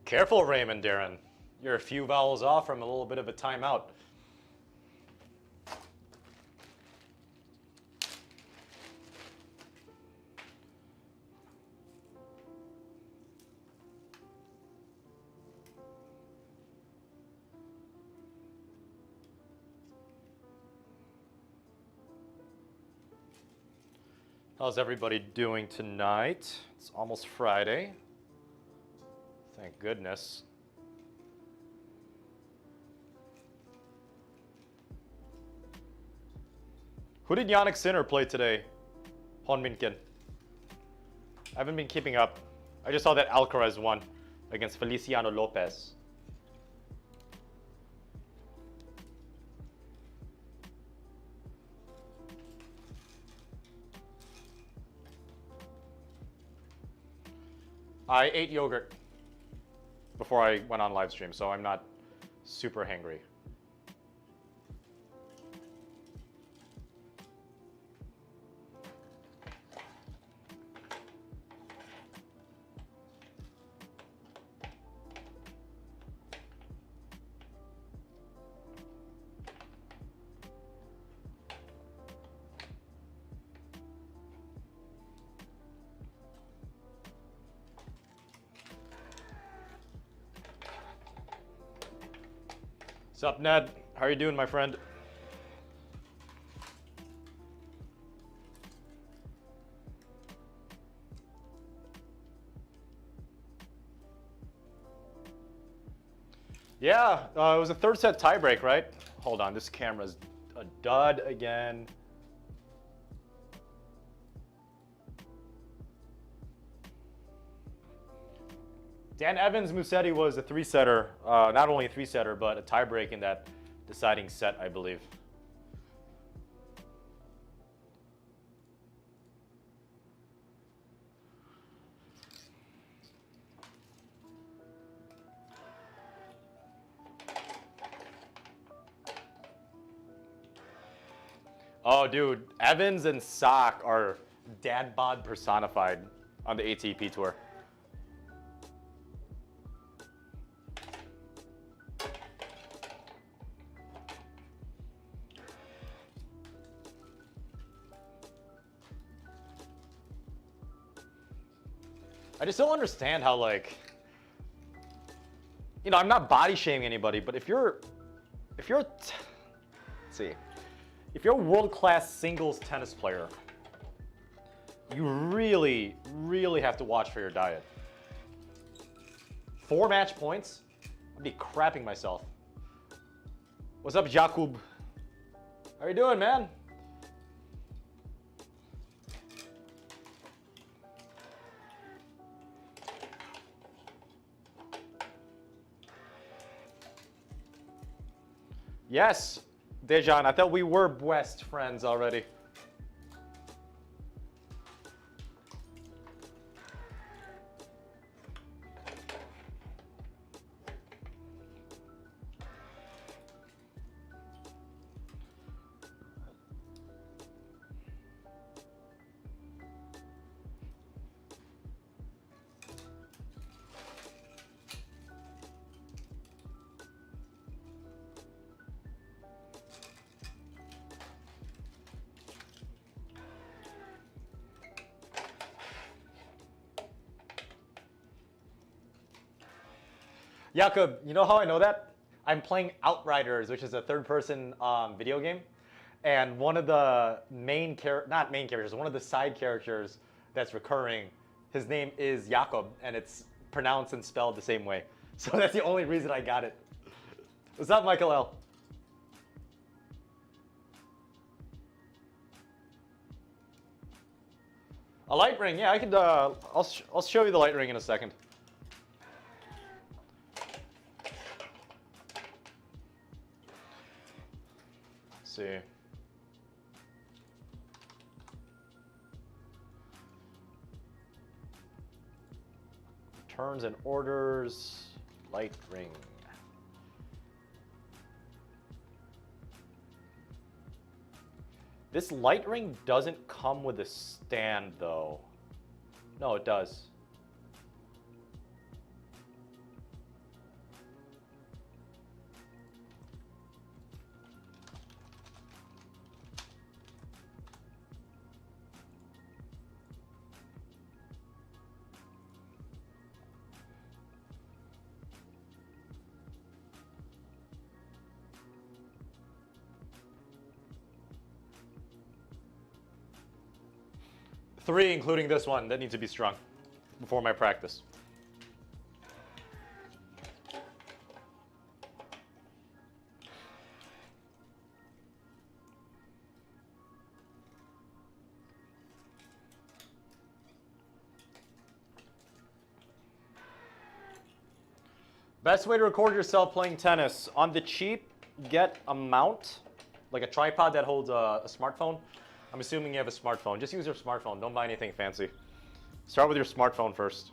Careful, Raymond Darren. You're a few vowels off from a little bit of a timeout. How's everybody doing tonight? It's almost Friday. Thank goodness. Who did Yannick Sinner play today? Honminkin. I haven't been keeping up. I just saw that Alcaraz won against Feliciano Lopez. I ate yogurt before I went on live stream, so I'm not super hangry. What's up, Ned? How are you doing, my friend? Yeah, it was a third set tiebreak, right? Hold on, this camera's a dud again. Dan Evans Musetti was a three-setter, not only a three-setter, but a tiebreak in that deciding set, I believe. Oh, dude, Evans and Sock are dad bod personified on the ATP tour. I just don't understand how, like, you know, I'm not body shaming anybody, but if you're let's see, if you're a world-class singles tennis player, you really, really have to watch for your diet. 4 match points? I'd be crapping myself. What's up, Jakub? How you doing, man? Yes, Dejan, I thought we were best friends already. Jakob, you know how I know that? I'm playing Outriders, which is a third-person video game, and one of the not main characters, one of the side characters that's recurring, his name is Jakob, and it's pronounced and spelled the same way. So that's the only reason I got it. What's up, Michael L? A light ring, yeah, I could. I'll show you the light ring in a second. See. Turns and orders, light ring. This light ring doesn't come with a stand though. No, it does. 3, including this one, that need to be strung before my practice. Best way to record yourself playing tennis. On the cheap, get a mount, like a tripod that holds a smartphone. I'm assuming you have a smartphone. Just use your smartphone. Don't buy anything fancy. Start with your smartphone first.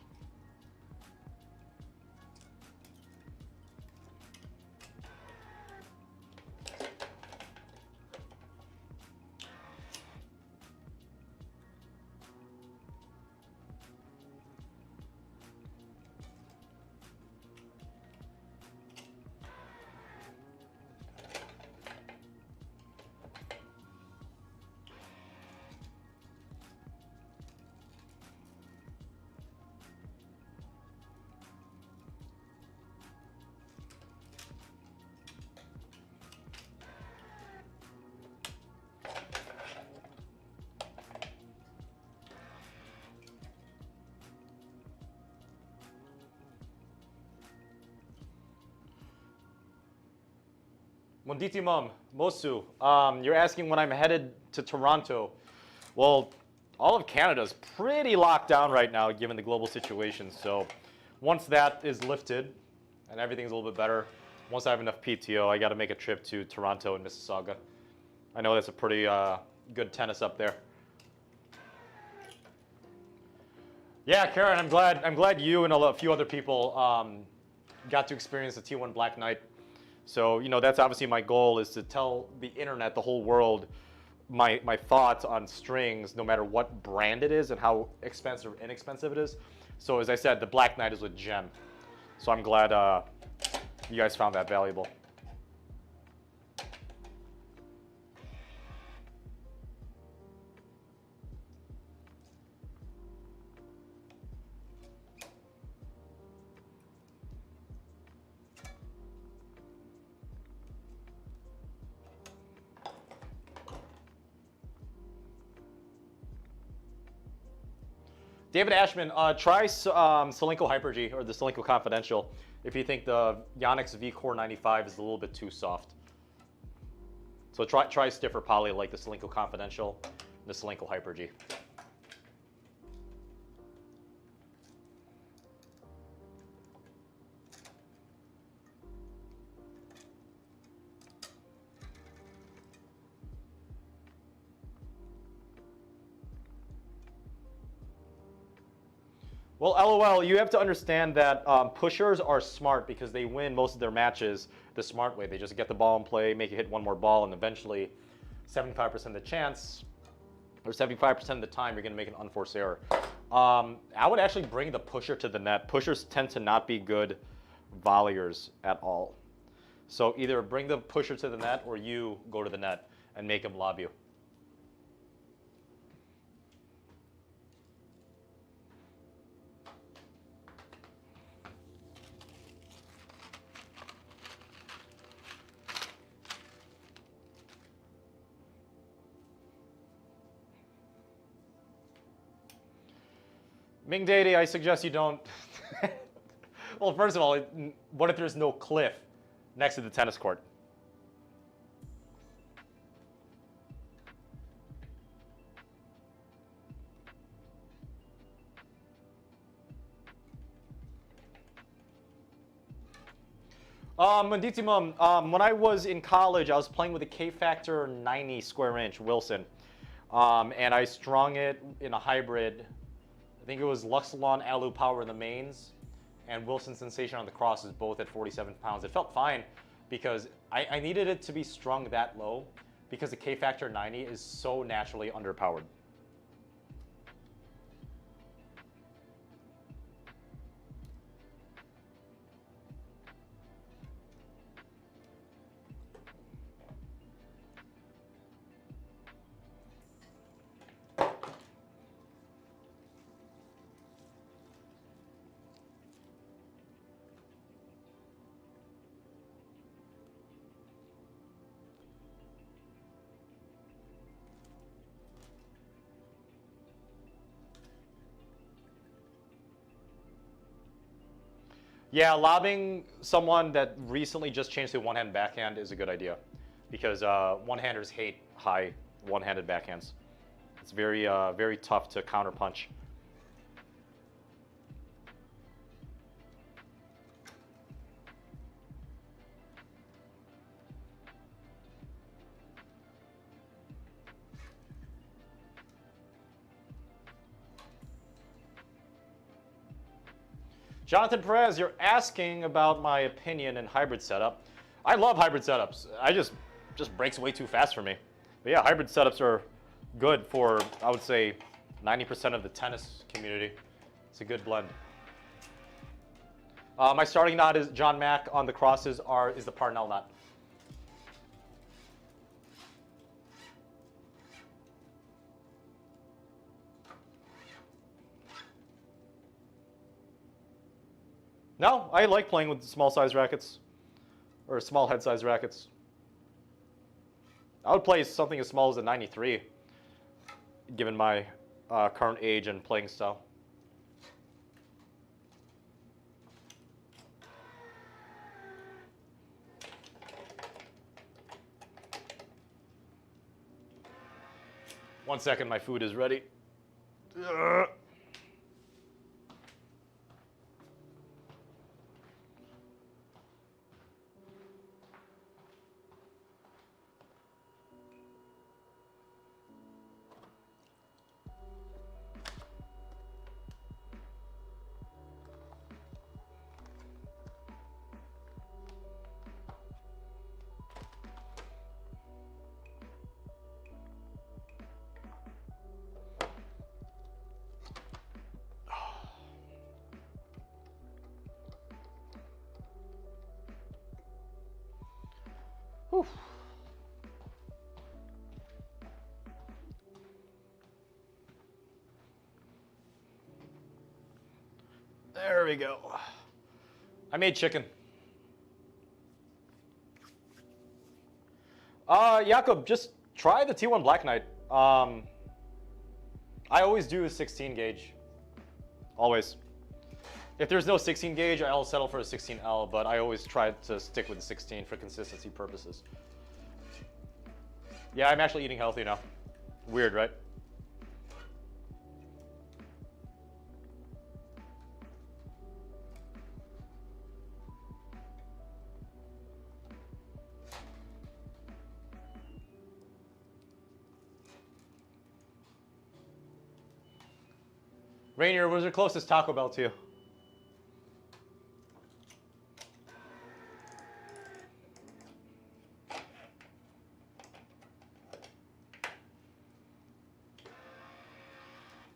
Monditimum, Mosu, you're asking when I'm headed to Toronto. Well, all of Canada's pretty locked down right now given the global situation. So once that is lifted and everything's a little bit better, once I have enough PTO, I got to make a trip to Toronto and Mississauga. I know that's a pretty good tennis up there. Yeah, Karen, I'm glad you and a few other people got to experience the T1 Black Knight. So, you know, that's obviously my goal, is to tell the internet, the whole world, my thoughts on strings, no matter what brand it is and how expensive or inexpensive it is. So as I said, the Black Knight is a gem. So I'm glad you guys found that valuable. David Ashman, try Solinco Hyper-G or the Solinco Confidential if you think the Yonex V-Core 95 is a little bit too soft. So try stiffer poly like the Solinco Confidential and the Solinco Hyper-G. Well, LOL, you have to understand that pushers are smart because they win most of their matches the smart way. They just get the ball in play, make you hit one more ball, and eventually 75% of the chance, or 75% of the time, you're going to make an unforced error. I would actually bring the pusher to the net. Pushers tend to not be good volleyers at all. So either bring the pusher to the net or you go to the net and make him lob you. Ming Dady, I suggest you don't. Well, first of all, what if there's no cliff next to the tennis court? Manditimum, when I was in college, I was playing with a K-Factor 90 square inch Wilson, and I strung it in a hybrid. I think it was Luxilon Alu Power in the mains and Wilson Sensation on the crosses, both at 47 pounds. It felt fine because I needed it to be strung that low because the K-Factor 90 is so naturally underpowered. Yeah, lobbing someone that recently just changed to one-hand backhand is a good idea, because one-handers hate high one-handed backhands. It's very, very tough to counterpunch. Jonathan Perez, you're asking about my opinion in hybrid setup. I love hybrid setups. I just breaks way too fast for me. But yeah, hybrid setups are good for, I would say, 90% of the tennis community. It's a good blend. My starting knot is John Mack. On the crosses is the Parnell knot. No, I like playing with small size rackets, or small head size rackets. I would play something as small as a 93, given my current age and playing style. One second, my food is ready. Whew. There we go. I made chicken. Jakob, just try the T1 Black Knight. I always do a 16 gauge. Always. If there's no 16 gauge, I'll settle for a 16L, but I always try to stick with the 16 for consistency purposes. Yeah, I'm actually eating healthy now. Weird, right? Rainier, where's your closest Taco Bell to you?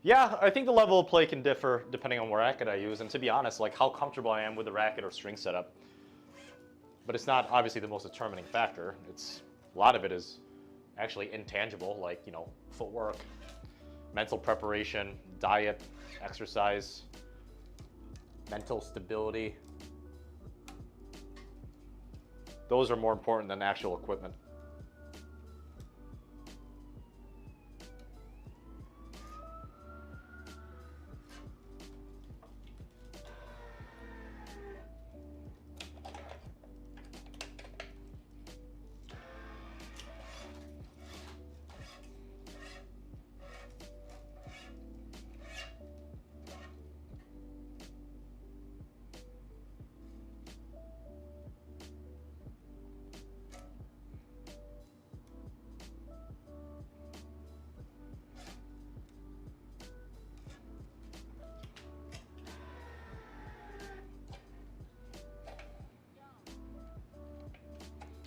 Yeah, I think the level of play can differ depending on what racket I use, and to be honest, like how comfortable I am with the racket or string setup. But it's not obviously the most determining factor. A lot of it is actually intangible, like, you know, footwork, mental preparation, diet, exercise, mental stability. Those are more important than actual equipment.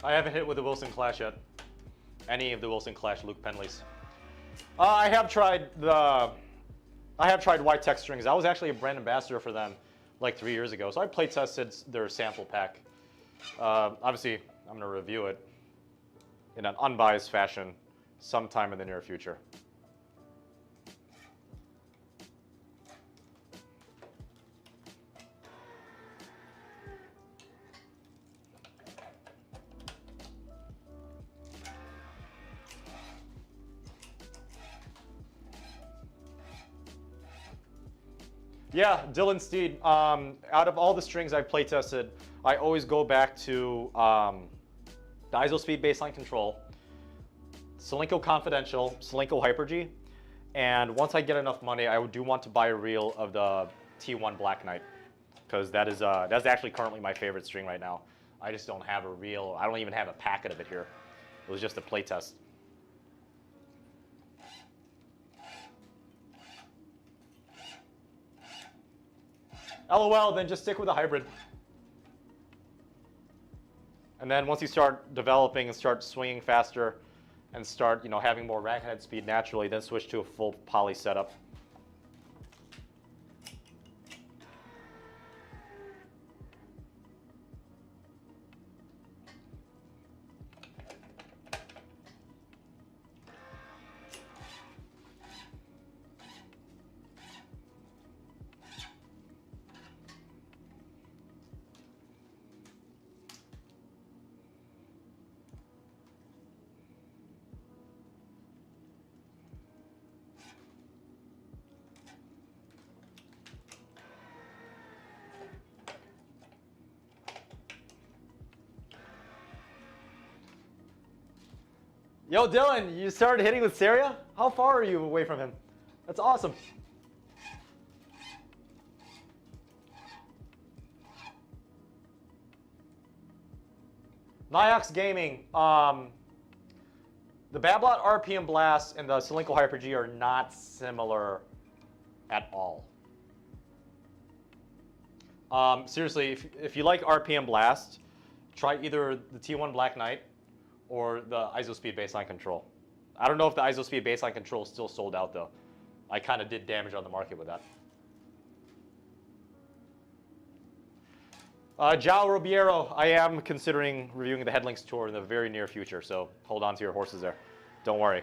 I haven't hit with the Wilson Clash yet. Any of the Wilson Clash Luke Penleys. I have tried White Tech strings. I was actually a brand ambassador for them like 3 years ago. So I play tested their sample pack. Obviously, I'm gonna review it in an unbiased fashion sometime in the near future. Yeah, Dylan Steed. Out of all the strings I've play tested, I always go back to the ISO Speed baseline control, Solinco Confidential, Solinco Hyper-G, and once I get enough money, I do want to buy a reel of the T1 Black Knight, because that's actually currently my favorite string right now. I just don't have a reel. I don't even have a packet of it here. It was just a play test. LOL, then just stick with a hybrid. And then once you start developing and start swinging faster and start, having more racket head speed naturally, then switch to a full poly setup. Yo, Dylan, you started hitting with Saria? How far are you away from him? That's awesome. Niox Gaming. The Babolat RPM Blast and the Solinco Hyper-G are not similar at all. Seriously, if you like RPM Blast, try either the T1 Black Knight or the ISO Speed baseline control. I don't know if the ISO Speed baseline control is still sold out though. I kind of did damage on the market with that. João Ribeiro, I am considering reviewing the Headlinks Tour in the very near future, so hold on to your horses there. Don't worry.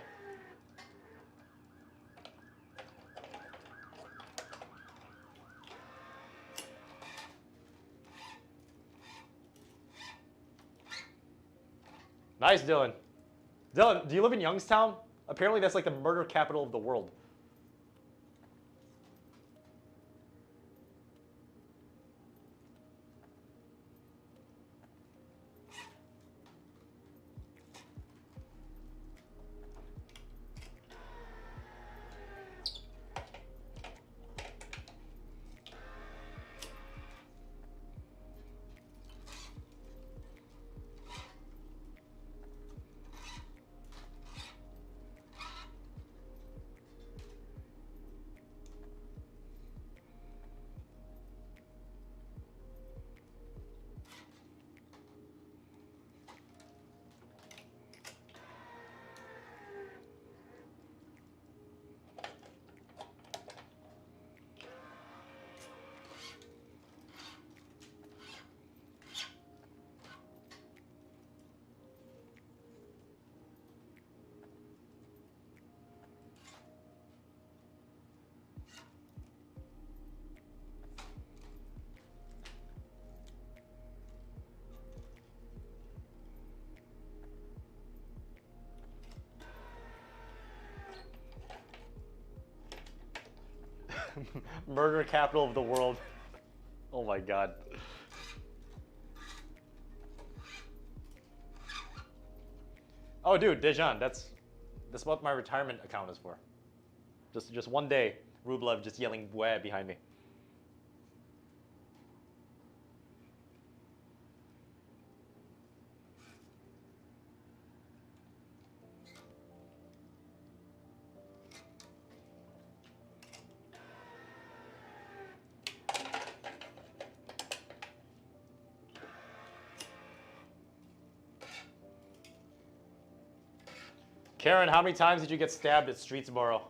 Nice, Dylan. Dylan, do you live in Youngstown? Apparently that's like the murder capital of the world. Murder capital of the world. Oh my god. Oh dude, Dejan, that's what my retirement account is for. Just one day, Rublev just yelling "Bwah" behind me. Karen, how many times did you get stabbed at Streetsboro?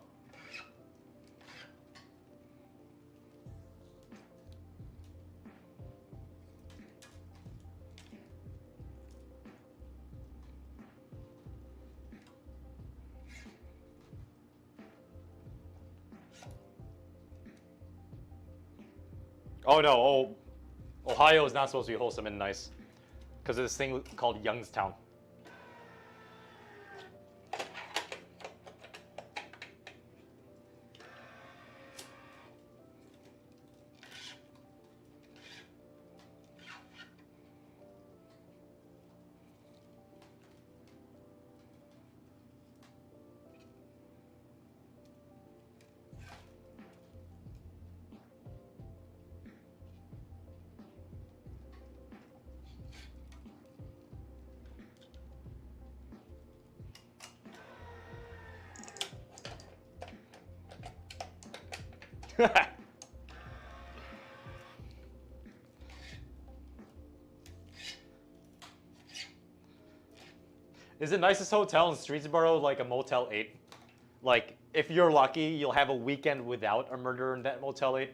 Oh no, Ohio is not supposed to be wholesome and nice because of this thing called Youngstown. Is the nicest hotel in Streetsboro like a Motel 8? Like, if you're lucky, you'll have a weekend without a murder in that Motel 8?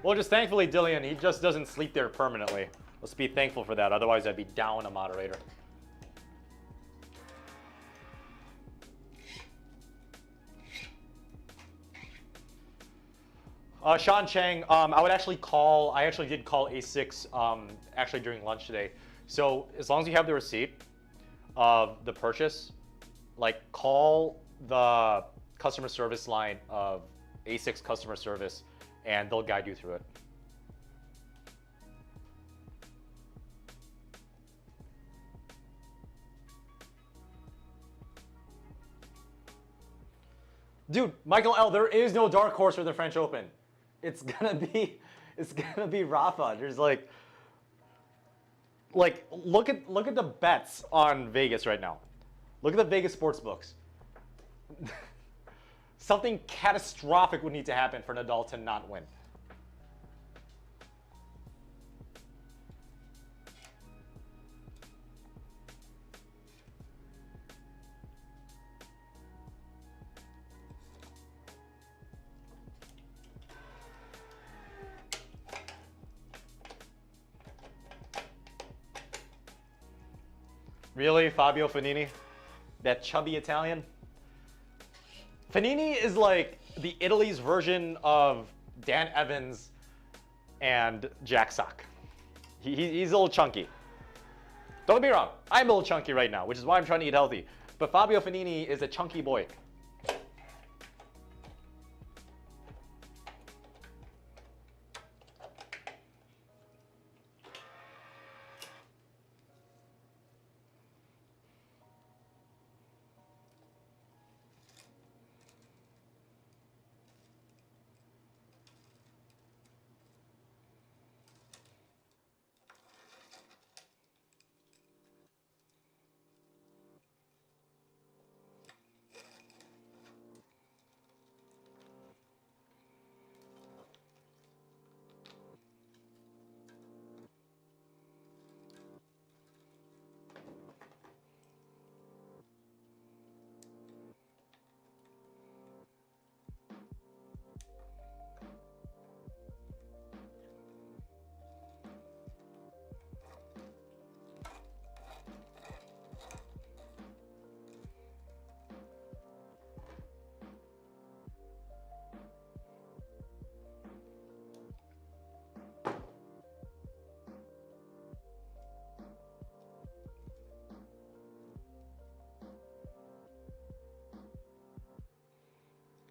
Well, just thankfully, Dillian, he just doesn't sleep there permanently. Let's be thankful for that. Otherwise, I'd be down a moderator. Sean Chang, I actually did call A6 actually during lunch today. So as long as you have the receipt of the purchase, like call the customer service line of A6 customer service and they'll guide you through it. Dude, Michael L., there is no dark horse for the French Open. It's gonna be Rafa. There's like look at the bets on Vegas right now. Look at the Vegas sports books. Something catastrophic would need to happen for Nadal to not win. Really, Fabio Fognini? That chubby Italian? Fognini is like the Italy's version of Dan Evans and Jack Sock. He's a little chunky. Don't get me wrong, I'm a little chunky right now, which is why I'm trying to eat healthy. But Fabio Fognini is a chunky boy.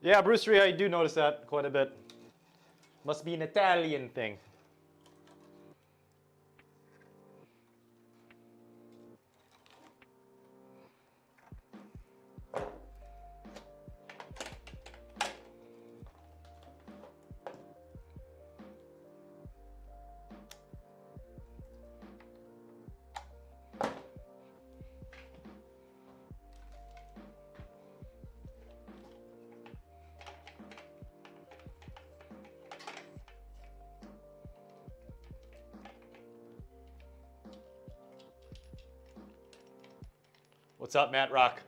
Yeah, Brucery, I do notice that quite a bit. Must be an Italian thing. What's up, Matt Rock?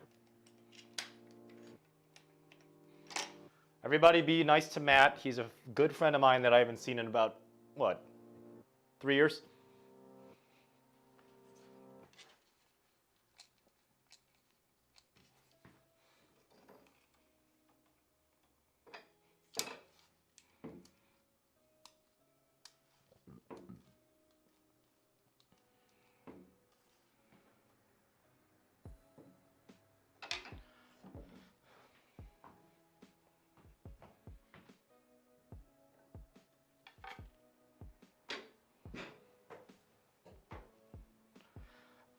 Everybody be nice to Matt. He's a good friend of mine that I haven't seen in about, what, 3 years?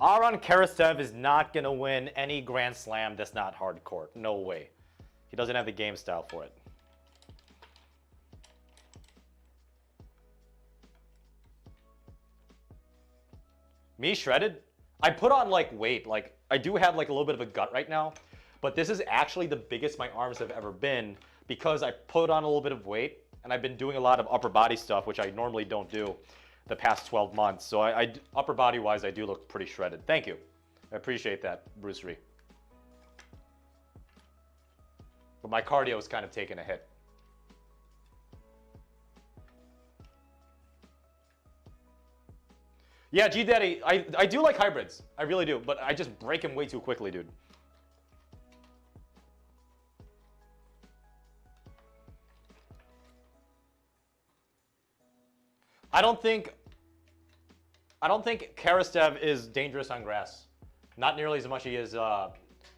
Aron Karasev is not going to win any Grand Slam that's not hard court. No way. He doesn't have the game style for it. Me shredded? I put on like weight. Like I do have like a little bit of a gut right now, but this is actually the biggest my arms have ever been because I put on a little bit of weight and I've been doing a lot of upper body stuff, which I normally don't do the past 12 months. So upper body wise, I do look pretty shredded. Thank you. I appreciate that, Bruce Ree. But my cardio is kind of taking a hit. Yeah, G-Daddy, I do like hybrids. I really do, but I just break him way too quickly, dude. I don't think Karastev is dangerous on grass. Not nearly as much as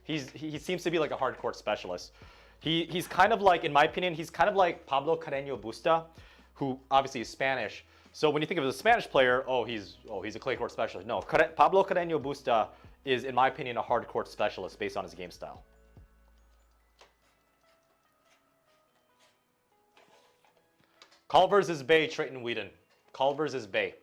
he is. He seems to be like a hard court specialist. He's kind of like, in my opinion, he's kind of like Pablo Carreño Busta, who obviously is Spanish. So when you think of a Spanish player, he's a clay court specialist. No, Pablo Carreño Busta is, in my opinion, a hard court specialist based on his game style. Culver's is Bay, Trayton Whedon. Culver's is Bay.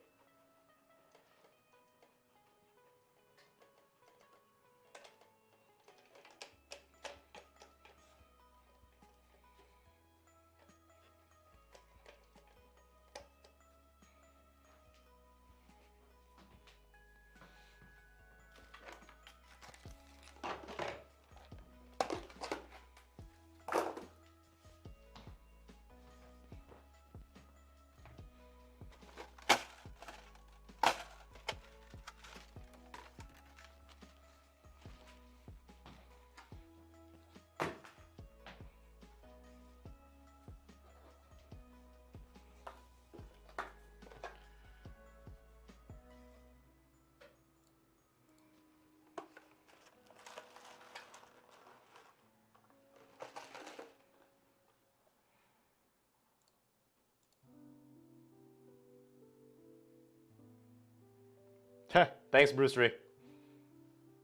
Thanks, Bruce Ree.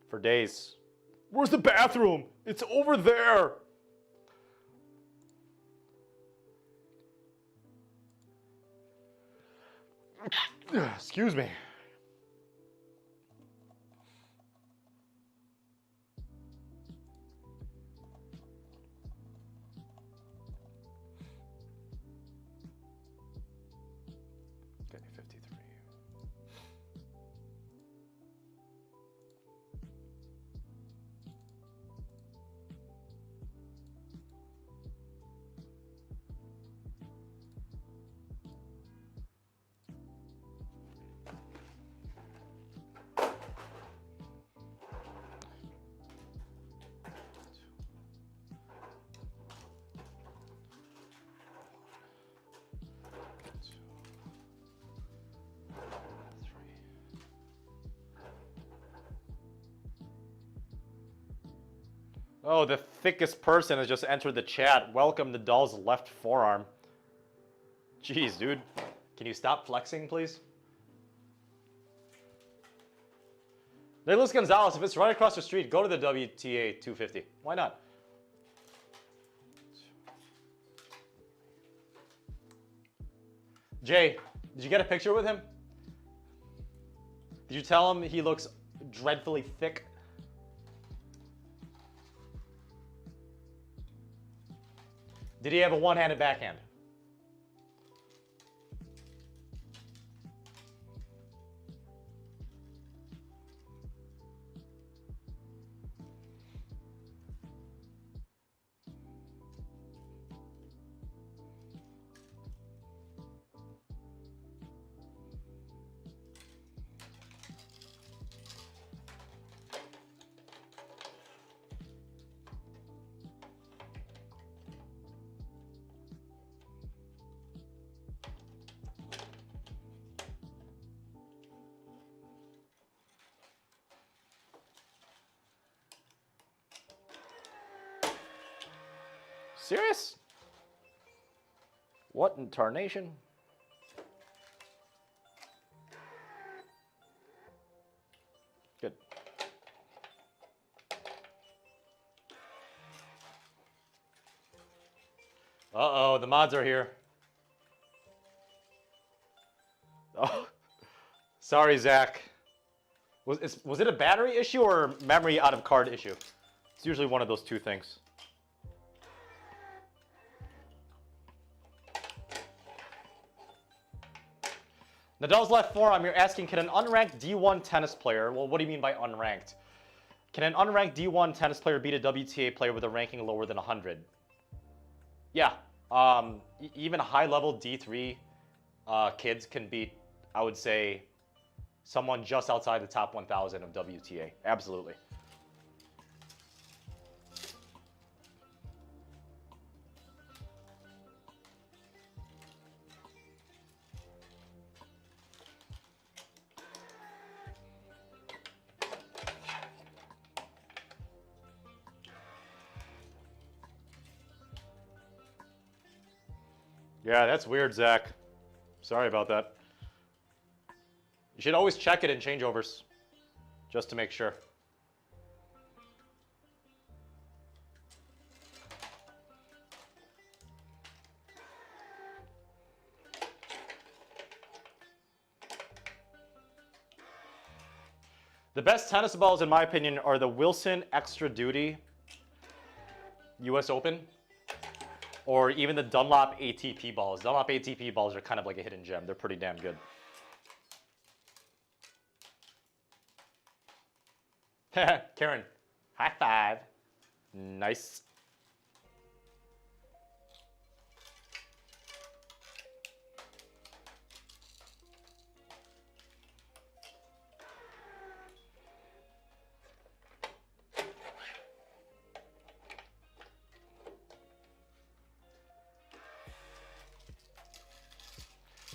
For days. Where's the bathroom? It's over there. Excuse me. Okay, 53. Oh, the thickest person has just entered the chat. Welcome to Doll's left forearm. Jeez, dude. Can you stop flexing, please? Nicholas Gonzalez, if it's right across the street, go to the WTA 250. Why not? Jay, did you get a picture with him? Did you tell him he looks dreadfully thick? Did he have a one-handed backhand? Serious? What in tarnation? Good. go. The mods are here. Oh, sorry, Zach. Was it a battery issue or memory out of card issue? It's usually one of those two things. Nadal's left forearm, you're asking, can an unranked D1 tennis player, well, what do you mean by unranked? Can an unranked D1 tennis player beat a WTA player with a ranking lower than 100? Yeah. Even high-level D3 kids can beat, I would say, someone just outside the top 1,000 of WTA. Absolutely. Yeah, that's weird, Zach. Sorry about that. You should always check it in changeovers, just to make sure. The best tennis balls, in my opinion, are the Wilson Extra Duty US Open, or even the Dunlop ATP balls. Dunlop ATP balls are kind of like a hidden gem. They're pretty damn good. Karen, high five. Nice.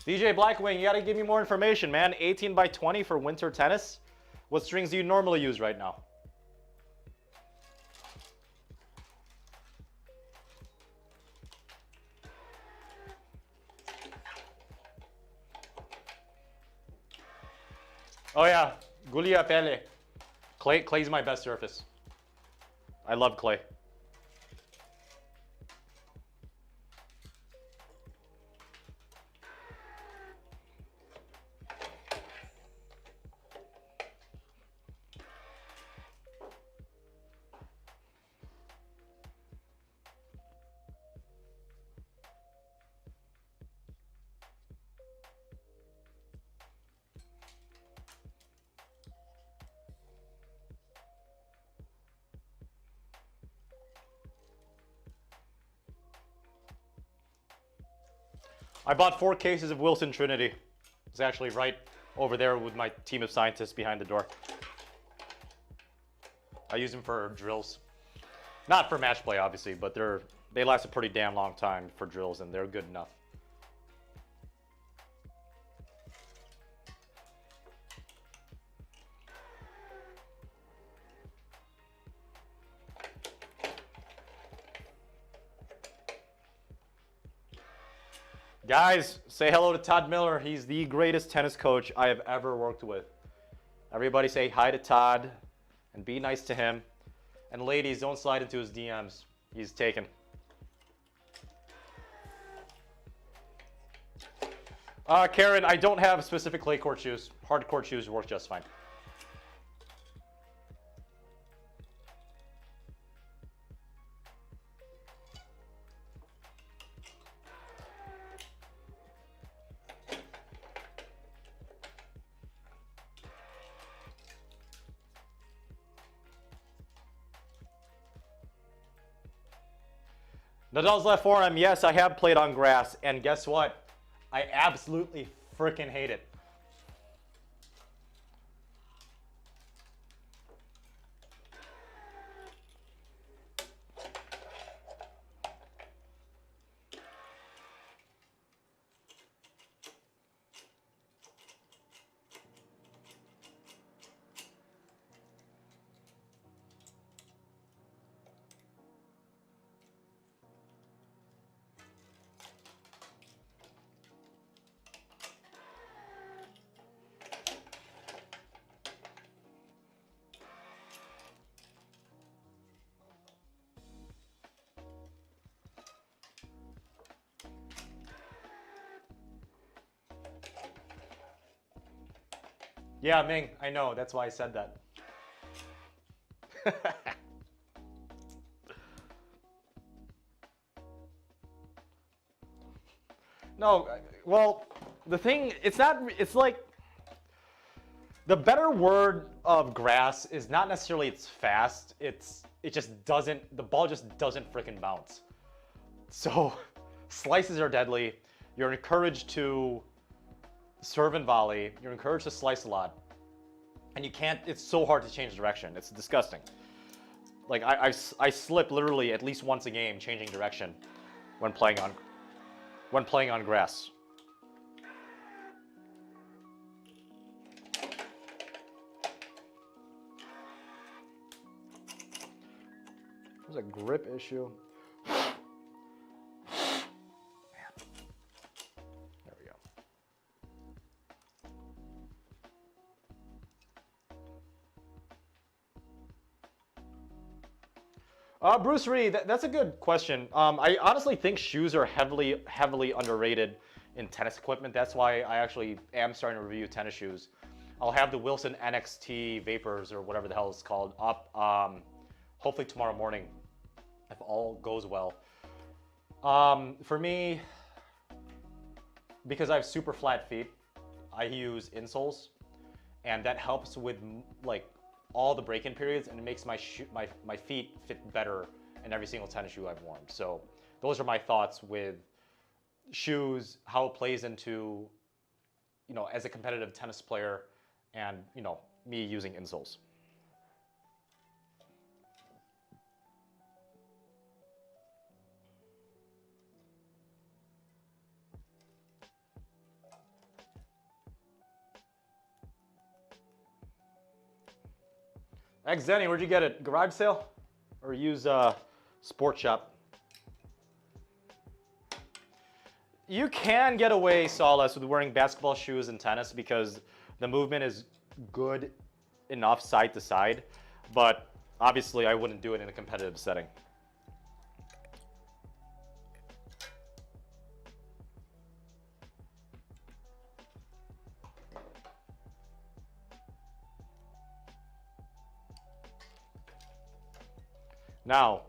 DJ Blackwing, you gotta give me more information, man. 18 by 20 for winter tennis? What strings do you normally use right now? Oh yeah, Gulia Pele. Clay's my best surface. I love clay. I bought 4 cases of Wilson Trinity. It's actually right over there with my team of scientists behind the door. I use them for drills. Not for match play, obviously, but they last a pretty damn long time for drills, and they're good enough. Guys, say hello to Todd Miller. He's the greatest tennis coach I have ever worked with. Everybody say hi to Todd and be nice to him. And ladies, don't slide into his DMs. He's taken. Karen, I don't have specific clay court shoes. Hard court shoes work just fine. Nadal's left forearm, yes, I have played on grass, and guess what? I absolutely freaking hate it. Yeah, Ming, I know. That's why I said that. No, well, the thing, it's not, it's like, the better word of grass is not necessarily it's fast, it just doesn't, the ball just doesn't freaking bounce. So, slices are deadly. You're encouraged to serve and volley. You're encouraged to slice a lot. And you can't, it's so hard to change direction. It's disgusting. Like, I slip literally at least once a game changing direction when playing on grass. There's a grip issue. Man. There we go. Bruce Reed, that's a good question. I honestly think shoes are heavily underrated in tennis equipment. That's why I actually am starting to review tennis shoes. I'll have the Wilson NXT Vapors or whatever the hell it's called up hopefully tomorrow morning if all goes well. For me, because I have super flat feet, I use insoles, and that helps with like all the break-in periods, and it makes my feet fit better in every single tennis shoe I've worn. So those are my thoughts with shoes, how it plays into, you know, as a competitive tennis player, and you know, me using insoles. Xeni, where'd you get it? Garage sale? Or use Sport Shop? You can get away, Solace, with wearing basketball shoes in tennis because the movement is good enough side to side, but obviously I wouldn't do it in a competitive setting. Now,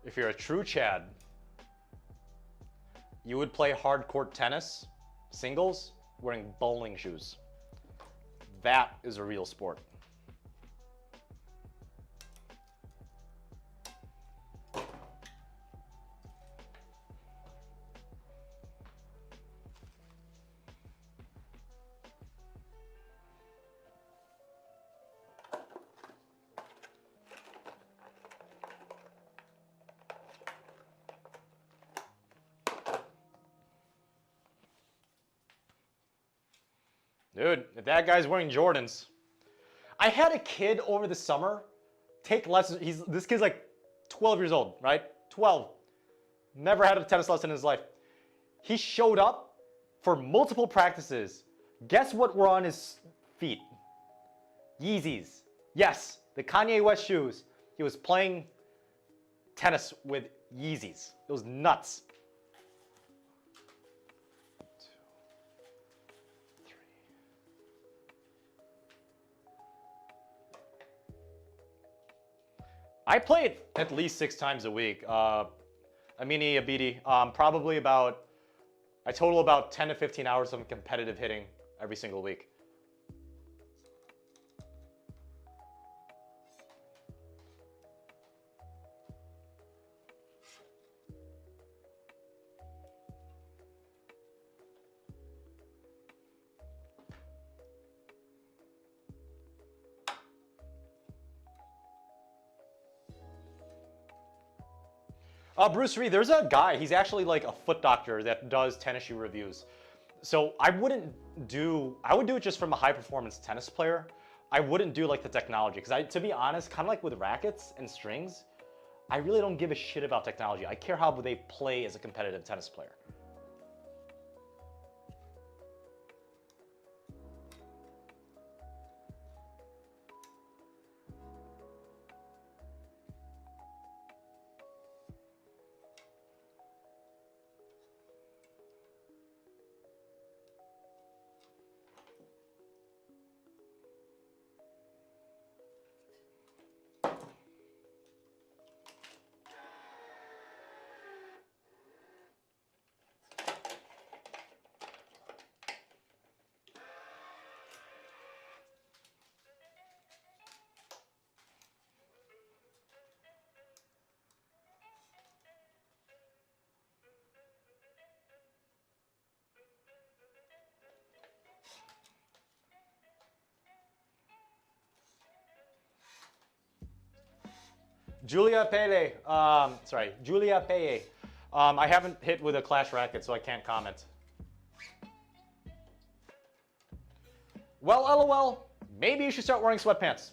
if you're a true Chad, you would play hard court tennis, singles, wearing bowling shoes. That is a real sport. Dude, if that guy's wearing Jordans. I had a kid over the summer take lessons. This kid's like 12 years old, right? 12. Never had a tennis lesson in his life. He showed up for multiple practices. Guess what were on his feet? Yeezys. Yes, the Kanye West shoes. He was playing tennis with Yeezys. It was nuts. I play it at least 6 times a week. Amini Abidi, probably about, I total about 10 to 15 hours of competitive hitting every single week. Bruce Reed, there's a guy, he's actually like a foot doctor that does tennis shoe reviews. So I would do it just from a high performance tennis player. I wouldn't do like the technology, because to be honest, kind of like with rackets and strings, I really don't give a shit about technology. I care how they play as a competitive tennis player. Julia Pele. Sorry, Julia Pele. I haven't hit with a Clash racket, so I can't comment. Well, LOL, maybe you should start wearing sweatpants.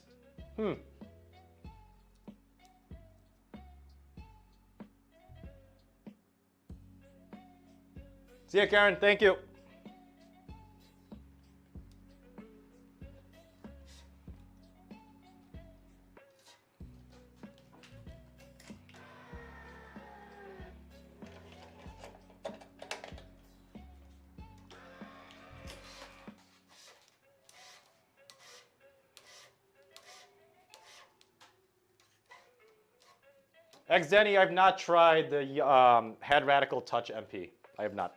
See ya, Karen. Thank you. XDenny, I've not tried the Head Radical Touch MP. I have not.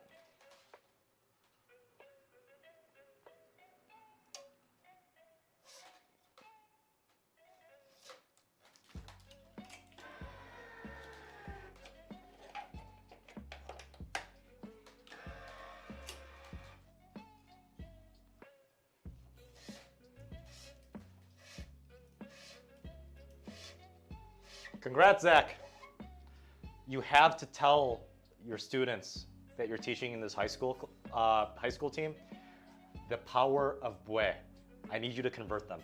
Congrats, Zach. You have to tell your students that you're teaching in this high school team the power of bue. I need you to convert them.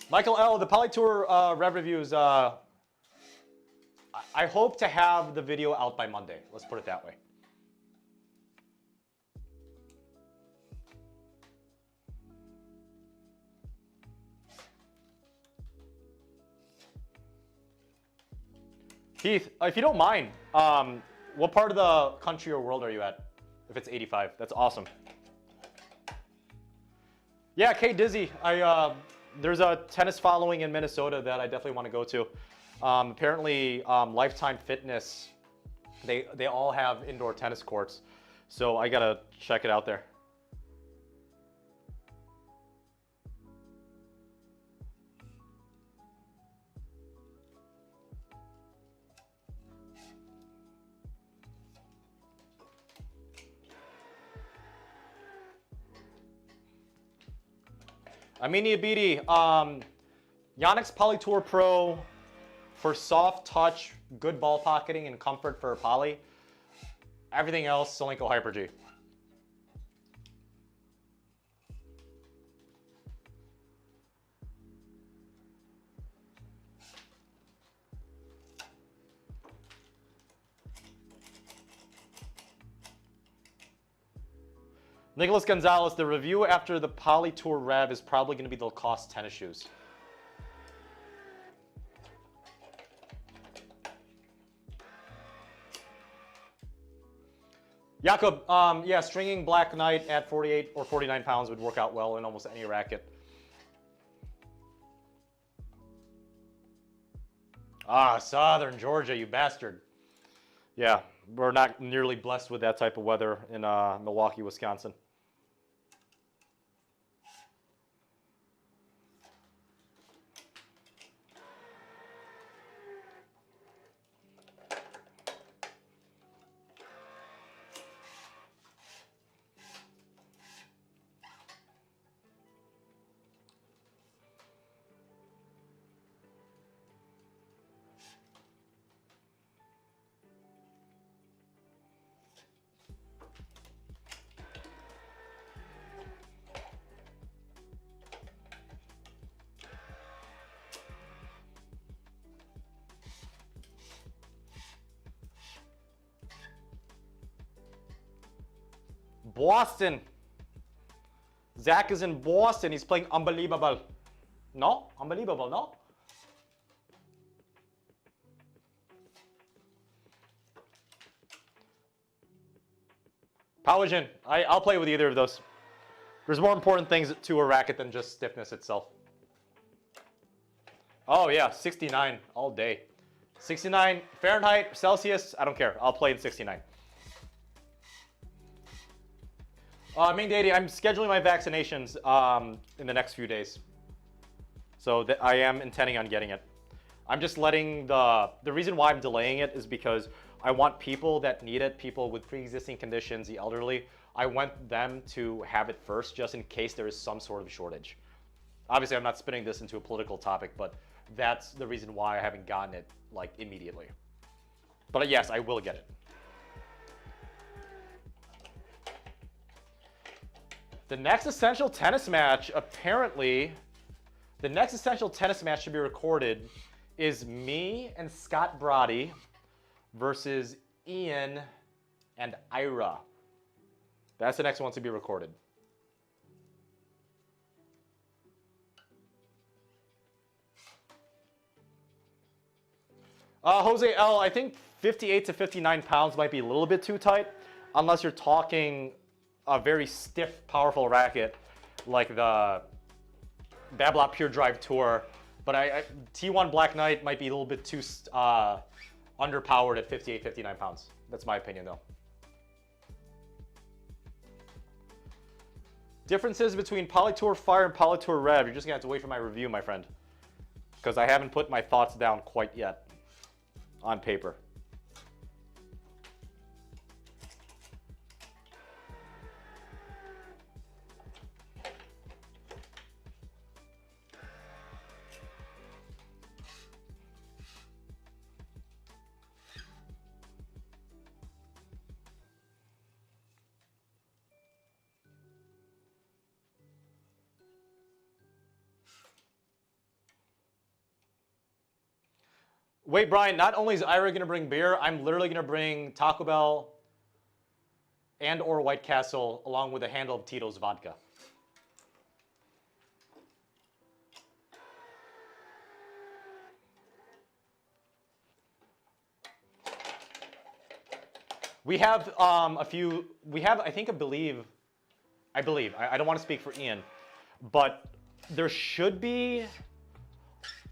Michael L., the Polytour rev reviews, I hope to have the video out by Monday. Let's put it that way. Keith, if you don't mind, what part of the country or world are you at? If it's 85, that's awesome. Yeah, Kate Dizzy, there's a tennis following in Minnesota that I definitely want to go to. Apparently, Lifetime Fitness, they all have indoor tennis courts. So I gotta check it out there. Amini Abidi, Yonex Polytour Pro for soft touch, good ball pocketing, and comfort for poly. Everything else, Solinco Hyper G. Nicholas Gonzalez, the review after the Polytour Rev is probably going to be the Lacoste tennis shoes. Jakob, yeah, stringing Black Knight at 48 or 49 pounds would work out well in almost any racket. Ah, Southern Georgia, you bastard. Yeah, we're not nearly blessed with that type of weather in Milwaukee, Wisconsin. Boston. Zach is in Boston. He's playing unbelievable. No? Unbelievable, no? Powagen. I'll play with either of those. There's more important things to a racket than just stiffness itself. Oh yeah, 69 all day. 69 Fahrenheit, Celsius, I don't care. I'll play in 69. Ming Deity, I'm scheduling my vaccinations in the next few days. So I am intending on getting it. I'm just letting the reason why I'm delaying it is because I want people that need it, people with pre-existing conditions, the elderly, I want them to have it first just in case there is some sort of shortage. Obviously, I'm not spinning this into a political topic, but that's the reason why I haven't gotten it like immediately. But yes, I will get it. The next Essential Tennis match, apparently, the next Essential Tennis match to be recorded is me and Scott Brody versus Ian and Ira. That's the next one to be recorded. Jose L, I think 58 to 59 pounds might be a little bit too tight, unless you're talking a very stiff, powerful racket like the Babolat Pure Drive Tour. But T1 Black Knight might be a little bit too underpowered at 58, 59 pounds. That's my opinion, though. Differences between Polytour Fire and Polytour Rev. You're just going to have to wait for my review, my friend. Because I haven't put my thoughts down quite yet on paper. Wait, Brian, not only is Ira going to bring beer, I'm literally going to bring Taco Bell and or White Castle along with a handle of Tito's vodka. We have a few, I believe, I don't want to speak for Ian, but there should be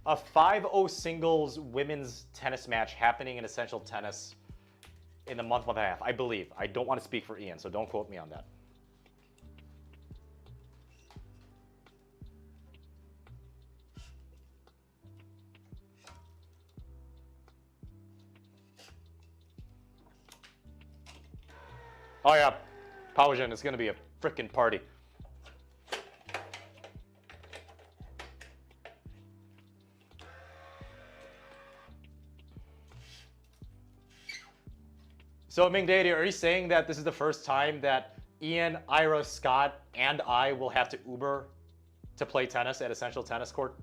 a 5-0 singles women's tennis match happening in Essential Tennis in the month and a half, I believe. I don't want to speak for Ian, so don't quote me on that. Oh yeah, Paujan is going to be a frickin' party. So Ming Deity, are you saying that this is the first time that Ian, Ira, Scott, and I will have to Uber to play tennis at Essential Tennis Court?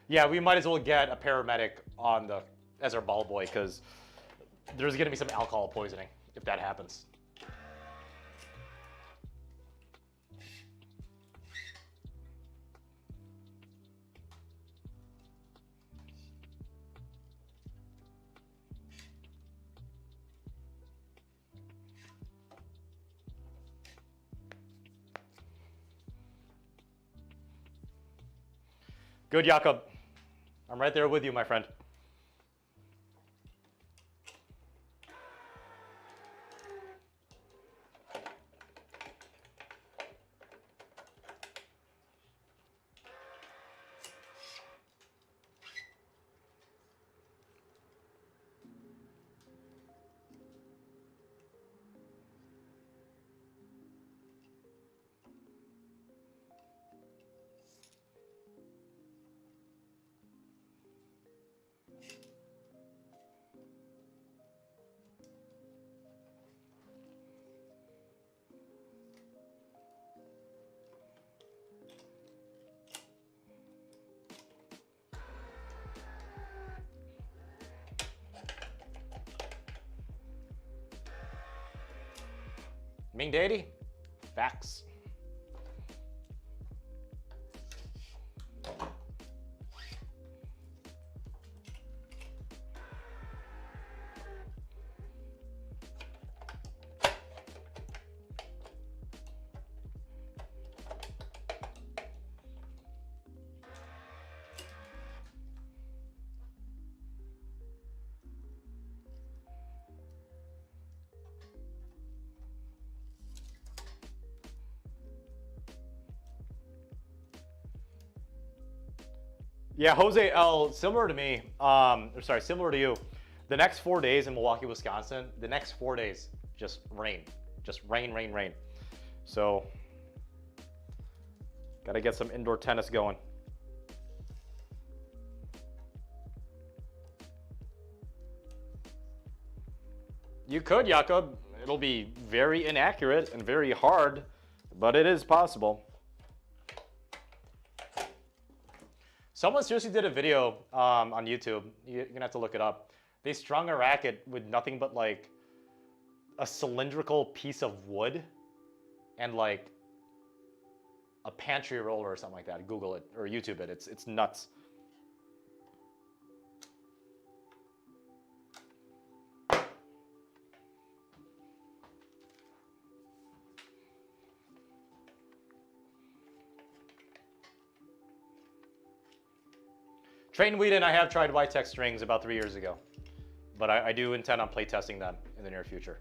Yeah, we might as well get a paramedic on as our ball boy, because there's going to be some alcohol poisoning if that happens. Good, Jakob. I'm right there with you, my friend. Ming Deity, facts. Yeah, Jose L, similar to me, or sorry, similar to you. The next 4 days in Milwaukee, Wisconsin, the next 4 days, just rain. Just rain, rain, rain. So, gotta get some indoor tennis going. You could, Jakob. It'll be very inaccurate and very hard, but it is possible. Someone seriously did a video on YouTube. You're gonna have to look it up. They strung a racket with nothing but like a cylindrical piece of wood and like a pantry roller or something like that. Google it or YouTube it. It's nuts. Trayton Whedon, I have tried White strings about 3 years ago, but I do intend on playtesting them in the near future.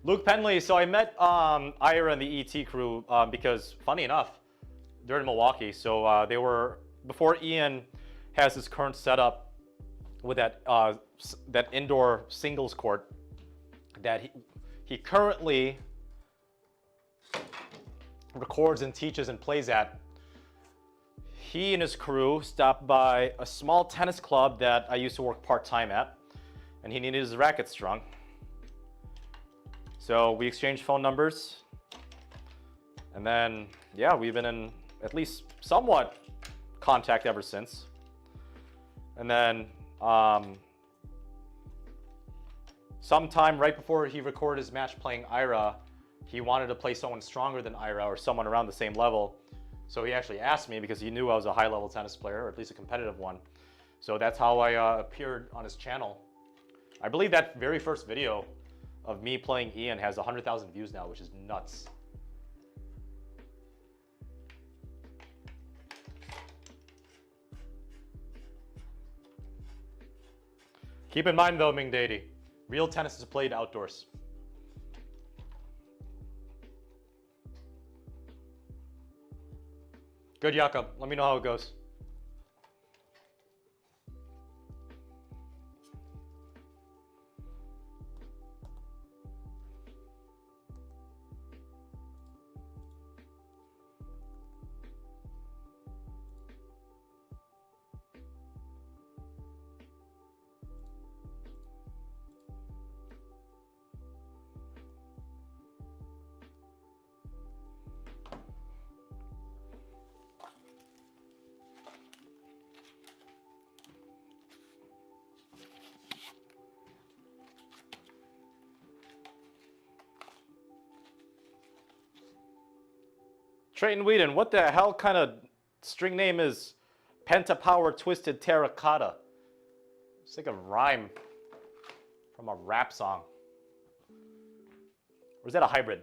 Luke Penley, so I met Ira and the ET crew because, funny enough, they're in Milwaukee. So they were, before Ian has his current setup with that indoor singles court that he currently records and teaches and plays at. He and his crew stopped by a small tennis club that I used to work part-time at, and he needed his racket strung. So we exchanged phone numbers, and then, yeah, we've been in at least somewhat contact ever since. And then sometime right before he recorded his match playing Ira, he wanted to play someone stronger than Ira or someone around the same level. So he actually asked me because he knew I was a high-level tennis player, or at least a competitive one. So that's how I appeared on his channel. I believe that very first video of me playing Ian has 100,000 views now, which is nuts. Keep in mind though, Ming Deity, real tennis is played outdoors. Good, Jakob. Let me know how it goes. Trayton Whedon, what the hell kind of string name is Pentapower Twisted Terracotta? It's like a rhyme from a rap song. Or is that a hybrid?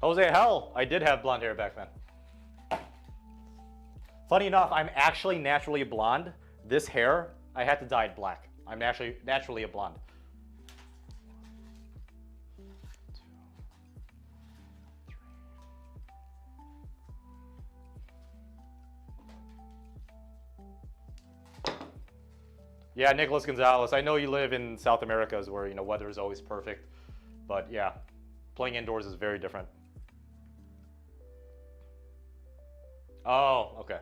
Jose, hell, I did have blonde hair back then. Funny enough, I'm actually naturally blonde. This hair, I had to dye it black. I'm naturally a blonde. Yeah, Nicholas Gonzalez. I know you live in South America, where weather is always perfect, but yeah, playing indoors is very different. Oh, okay.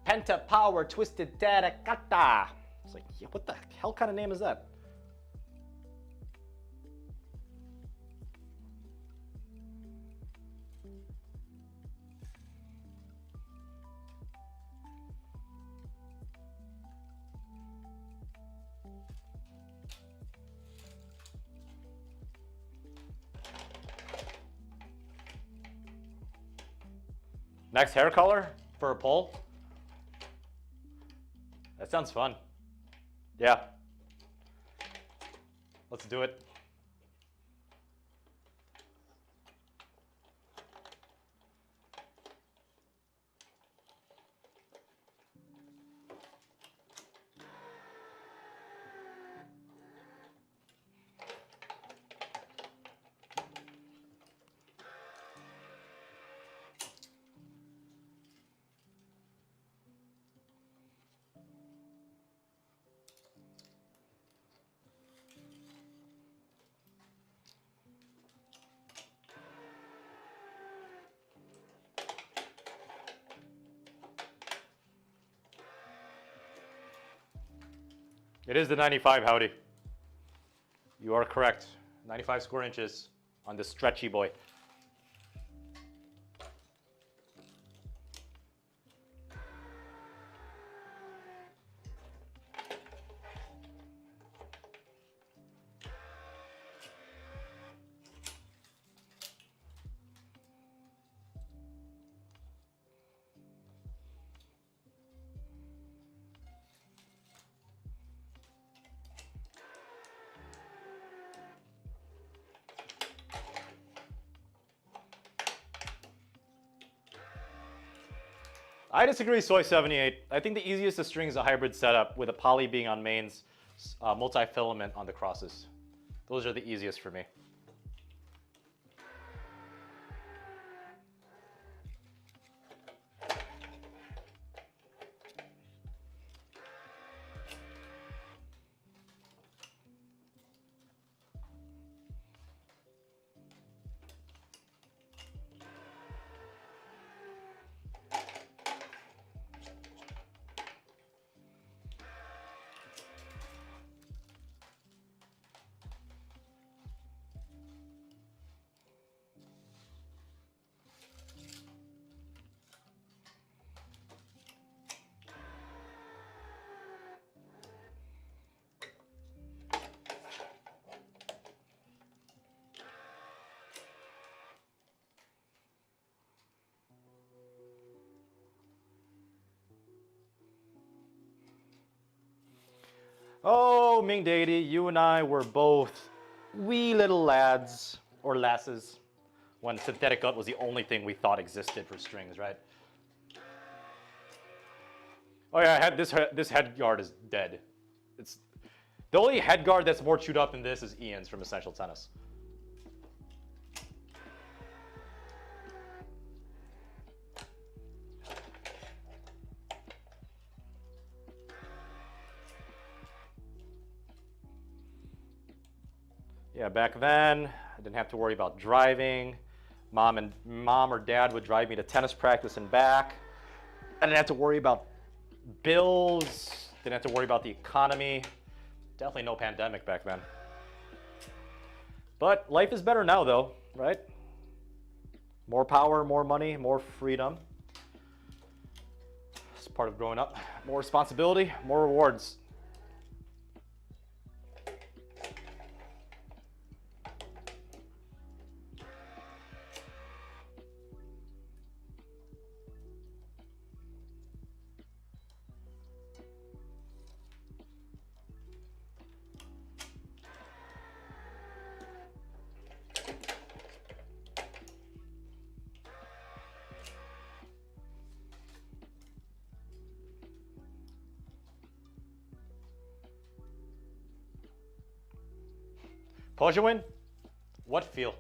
Pentapower Twisted Terracotta. It's like, yeah, what the hell kind of name is that? Next hair color for a poll? That sounds fun. Yeah. Let's do it. It is the 95, Howdy. You are correct. 95 square inches on this stretchy boy. I disagree, Soy78. I think the easiest to string is a hybrid setup with a poly being on mains, multi-filament on the crosses. Those are the easiest for me. Oh, Ming Deity, you and I were both wee little lads, or lasses, when synthetic gut was the only thing we thought existed for strings, right? Oh yeah, this head guard is dead. It's the only head guard that's more chewed up than this is Ian's from Essential Tennis. Yeah, back then, I didn't have to worry about driving. Mom or dad would drive me to tennis practice and back. I didn't have to worry about bills. Didn't have to worry about the economy. Definitely no pandemic back then. But life is better now, though, right? More power, more money, more freedom. It's part of growing up. More responsibility, more rewards. Pleasure win? What feel?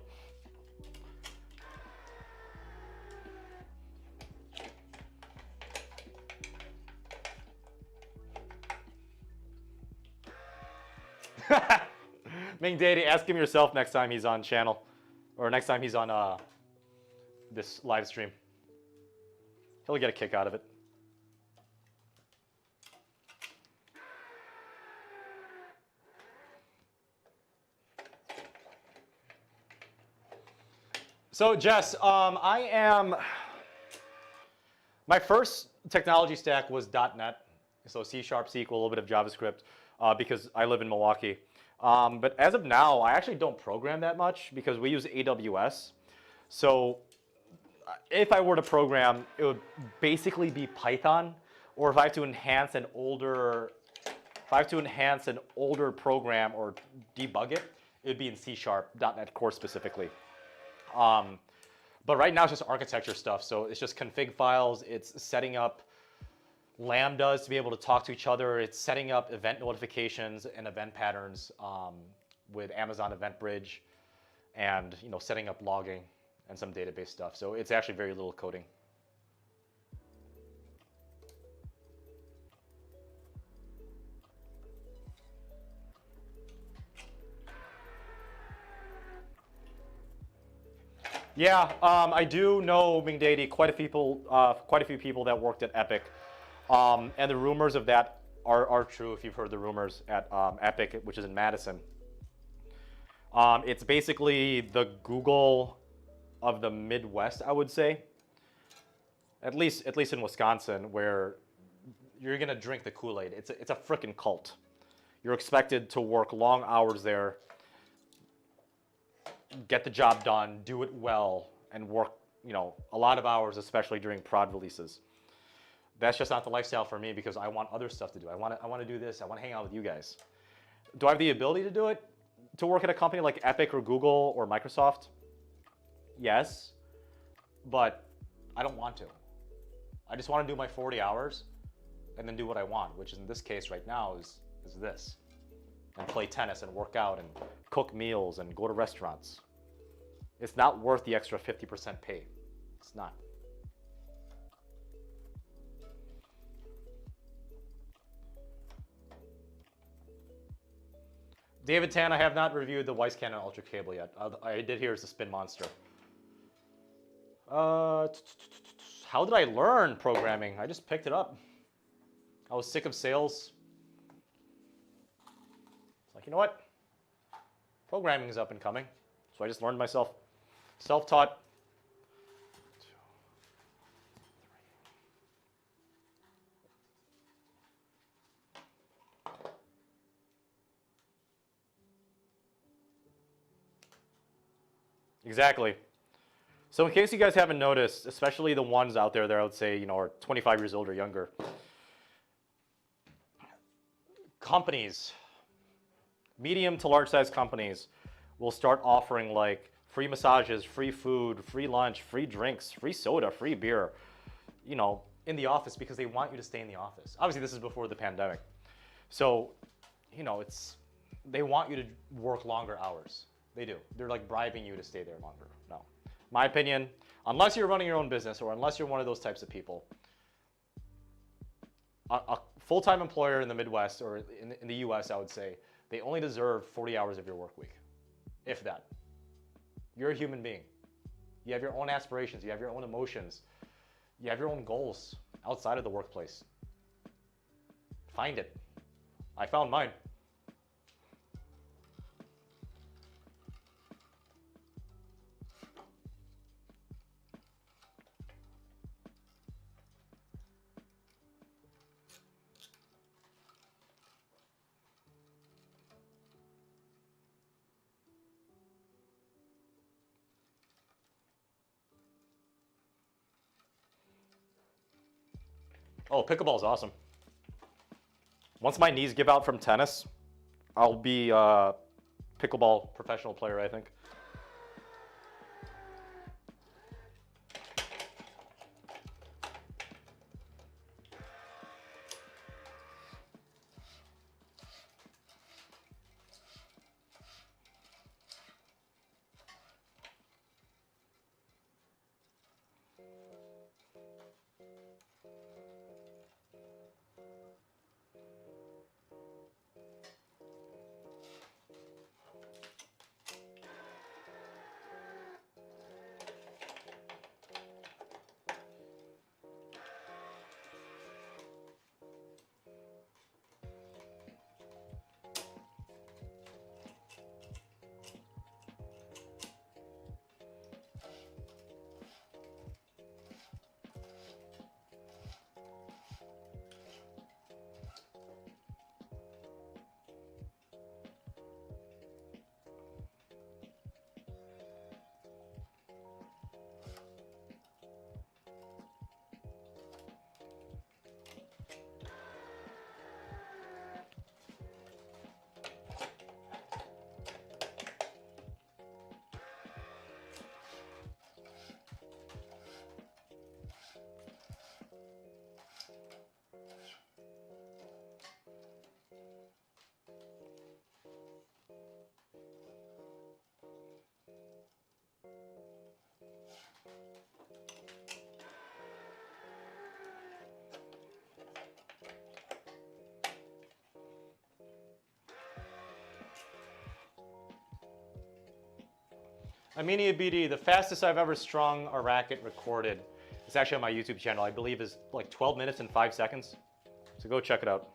Ming Deity, ask him yourself next time he's on channel, or next time he's on this live stream. He'll get a kick out of it. So Jess, my first technology stack was .NET, so C#, SQL, a little bit of JavaScript, because I live in Milwaukee. But as of now, I actually don't program that much because we use AWS. So if I were to program, it would basically be Python, or if I have to enhance an older If I have to enhance an older program or debug it, it would be in C#, .NET Core specifically. But right now it's just architecture stuff. So it's just config files. It's setting up lambdas to be able to talk to each other. It's setting up event notifications and event patterns with Amazon Event Bridge, and setting up logging and some database stuff. So it's actually very little coding. Yeah, I do know Ming Deity, quite a few people that worked at Epic, and the rumors of that are true. If you've heard the rumors at Epic, which is in Madison, it's basically the Google of the Midwest, I would say. At least in Wisconsin, where you're gonna drink the Kool-Aid. It's a freaking cult. You're expected to work long hours there, get the job done, do it well, and work, a lot of hours, especially during prod releases. That's just not the lifestyle for me, because I want other stuff to do. I want to do this. I want to hang out with you guys. Do I have the ability to do it? To work at a company like Epic or Google or Microsoft? Yes, but I don't want to. I just want to do my 40 hours and then do what I want, which in this case right now is this. And play tennis and work out and cook meals and go to restaurants. It's not worth the extra 50% pay. It's not. David Tan, I have not reviewed the Weiss Cannon Ultra Cable yet. I did hear it's a spin monster. How did I learn programming? I just picked it up. I was sick of sales. It's like, you know what? Programming is up and coming. So I just learned myself. Self-taught. Exactly. So in case you guys haven't noticed, especially the ones out there that I would say, are 25 years old or younger, companies, medium to large size companies, will start offering like free massages, free food, free lunch, free drinks, free soda, free beer, in the office, because they want you to stay in the office. Obviously, this is before the pandemic. So, they want you to work longer hours. They do. They're like bribing you to stay there longer. No. My opinion, unless you're running your own business or unless you're one of those types of people, a full-time employer in the Midwest or in the US, I would say, they only deserve 40 hours of your work week, if that. You're a human being. You have your own aspirations. You have your own emotions. You have your own goals outside of the workplace. Find it. I found mine. Oh, pickleball is awesome. Once my knees give out from tennis, I'll be a pickleball professional player, I think. Amini BD, the fastest I've ever strung a racket recorded. It's actually on my YouTube channel. I believe is like 12 minutes and 5 seconds. So go check it out.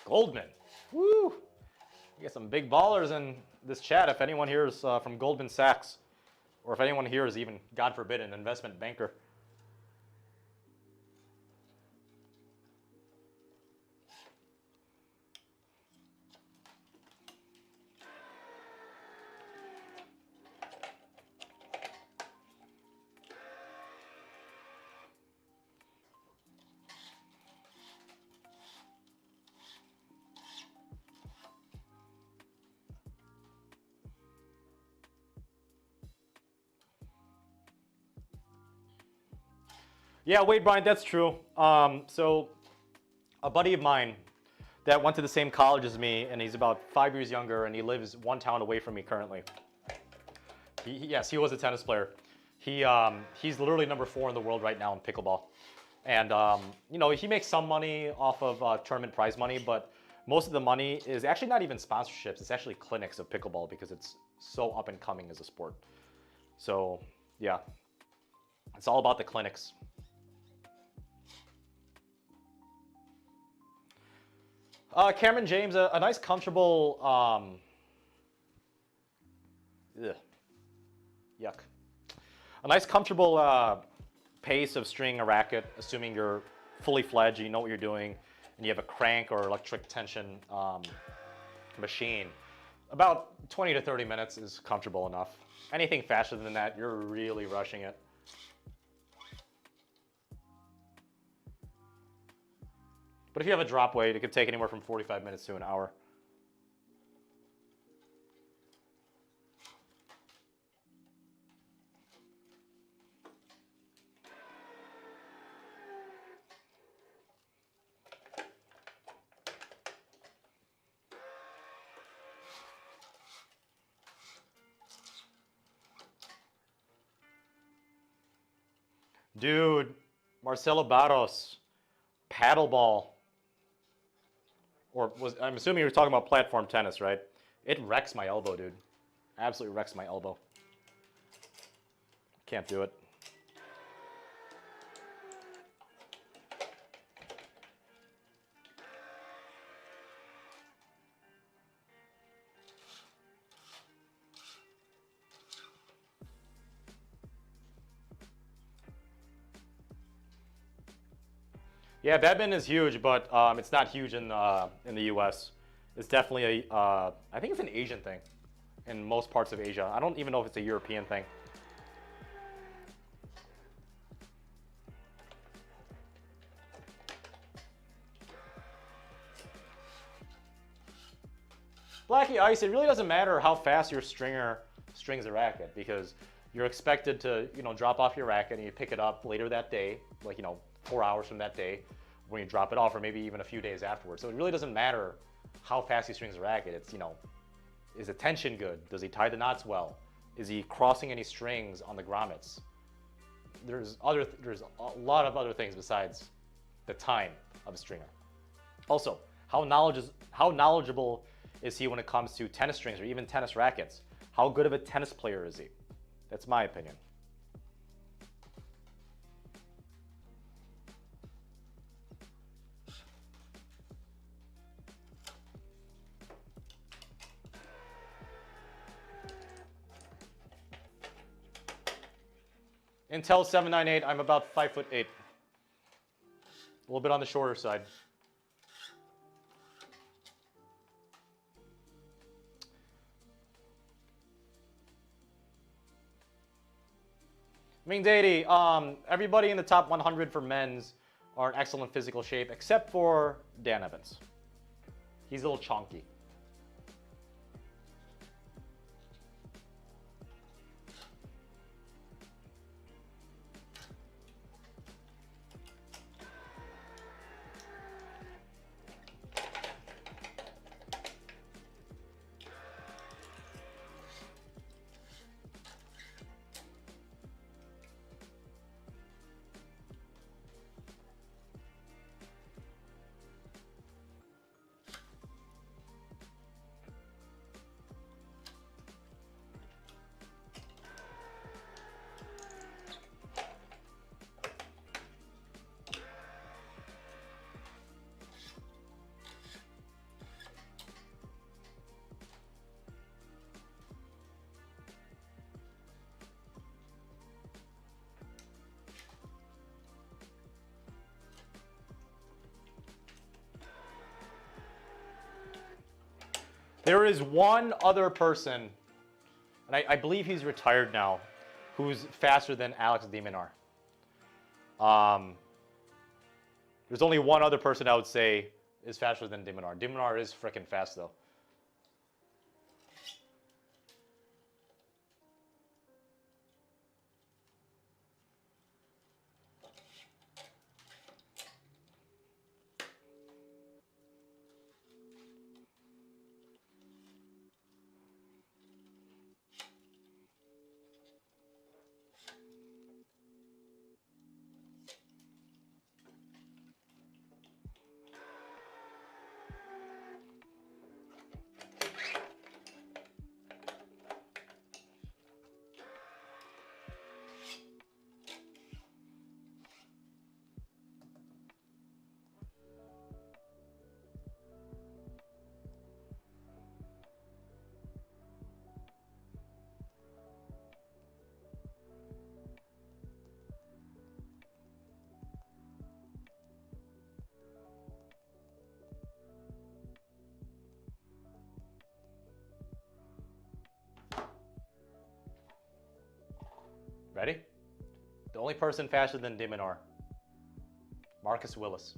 Goldman. Woo! We got some big ballers in this chat. If anyone here is from Goldman Sachs, or if anyone here is even, God forbid, an investment banker. Yeah, Wade Bryant, that's true. So a buddy of mine that went to the same college as me, and he's about 5 years younger, and he lives one town away from me currently. Yes, he was a tennis player. He's literally number 4 in the world right now in pickleball. And you know, he makes some money off of tournament prize money, but most of the money is actually not even sponsorships. It's actually clinics of pickleball because it's so up and coming as a sport. So yeah, it's all about the clinics. Cameron James, a nice comfortable, yuck. A nice comfortable pace of stringing a racket, assuming you're fully fledged, you know what you're doing, and you have a crank or electric tension machine. About 20 to 30 minutes is comfortable enough. Anything faster than that, you're really rushing it. But if you have a drop weight, it could take anywhere from 45 minutes to an hour. Dude, Marcelo Barros, paddleball. I'm assuming you're talking about platform tennis, right? It wrecks my elbow, dude. Absolutely wrecks my elbow. Can't do it. Yeah, badminton is huge, but it's not huge in the U.S. It's definitely I think it's an Asian thing in most parts of Asia. I don't even know if it's a European thing. Blackie Ice, it really doesn't matter how fast your stringer strings a racket because you're expected to, you know, drop off your racket and you pick it up later that day, like, you know, 4 hours from that day when you drop it off, or maybe even a few days afterwards. So it really doesn't matter how fast he strings a racket. It's, you know, is the tension good? Does he tie the knots well? Is he crossing any strings on the grommets? There's a lot of other things besides the time of a stringer. Also, how knowledgeable is he when it comes to tennis strings or even tennis rackets? How good of a tennis player is he? That's my opinion. Intel 798, I'm about 5'8". A little bit on the shorter side. Ming Deity, everybody in the top 100 for men's are in excellent physical shape, except for Dan Evans. He's a little chonky. There is one other person, and I believe he's retired now, who's faster than Alex Demonar. There's only one other person I would say is faster than Demonar. Demonar is freaking fast though. Ready? The only person faster than Demonar. Marcus Willis.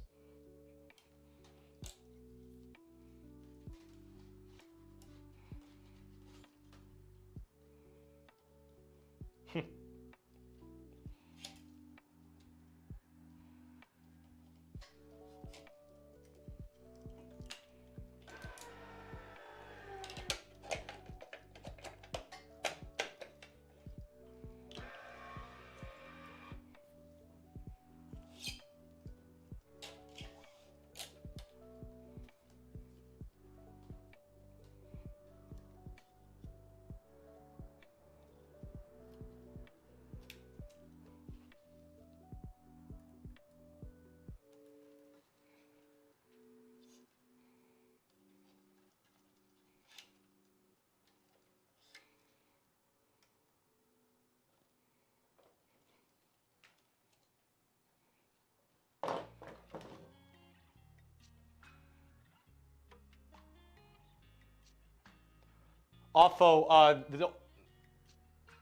Offo, the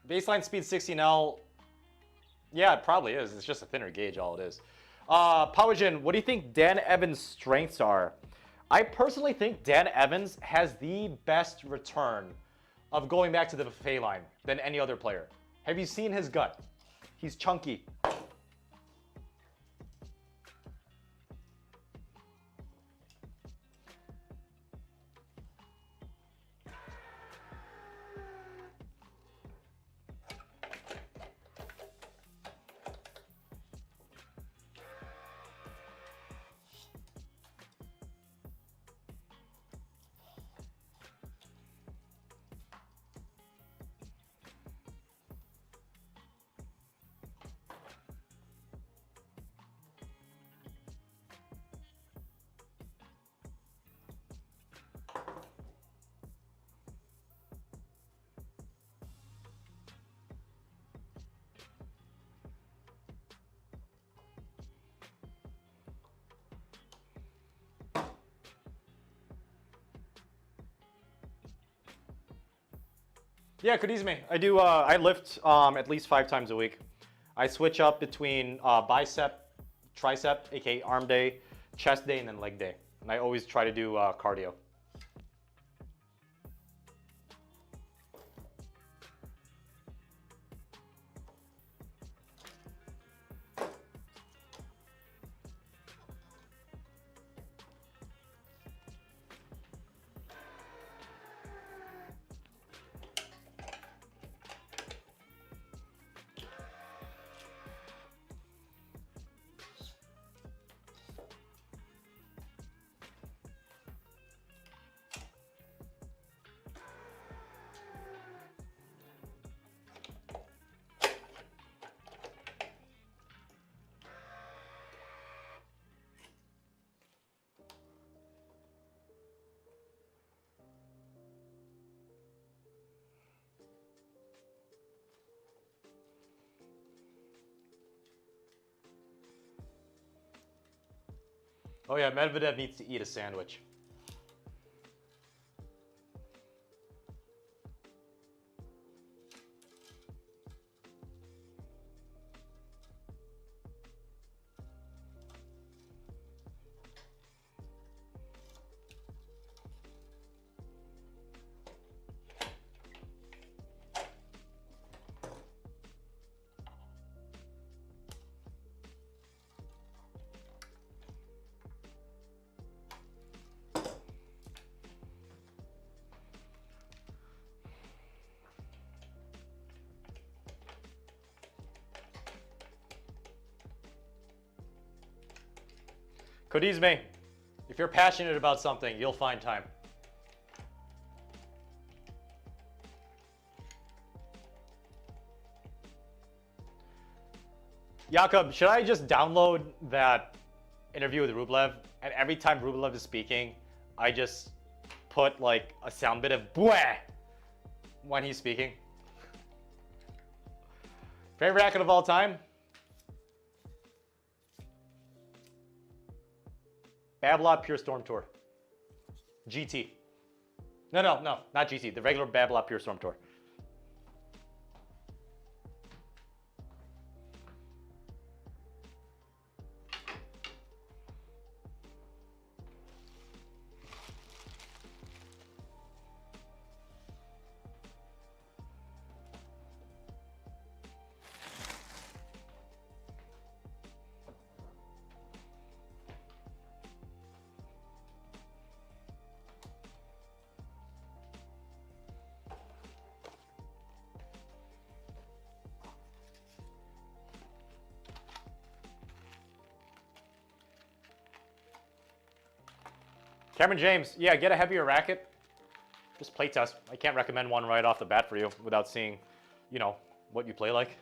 baseline speed 16L, yeah, it probably is. It's just a thinner gauge, all it is. Powajin, what do you think Dan Evans' strengths are? I personally think Dan Evans has the best return of going back to the buffet line than any other player. Have you seen his gut? He's chunky. Yeah, Kudizme. I do. I lift at least 5 times a week. I switch up between bicep, tricep, aka arm day, chest day, and then leg day. And I always try to do cardio. Oh yeah, Medvedev needs to eat a sandwich. Kodizme, if you're passionate about something, you'll find time. Jakob, should I just download that interview with Rublev, and every time Rublev is speaking, I just put like a sound bit of "bwah" when he's speaking? Favorite racket of all time? Babolat Pure Storm Tour. GT. No, not GT. The regular Babolat Pure Storm Tour. Cameron James, yeah, get a heavier racket. Just play test. I can't recommend one right off the bat for you without seeing, you know, what you play like.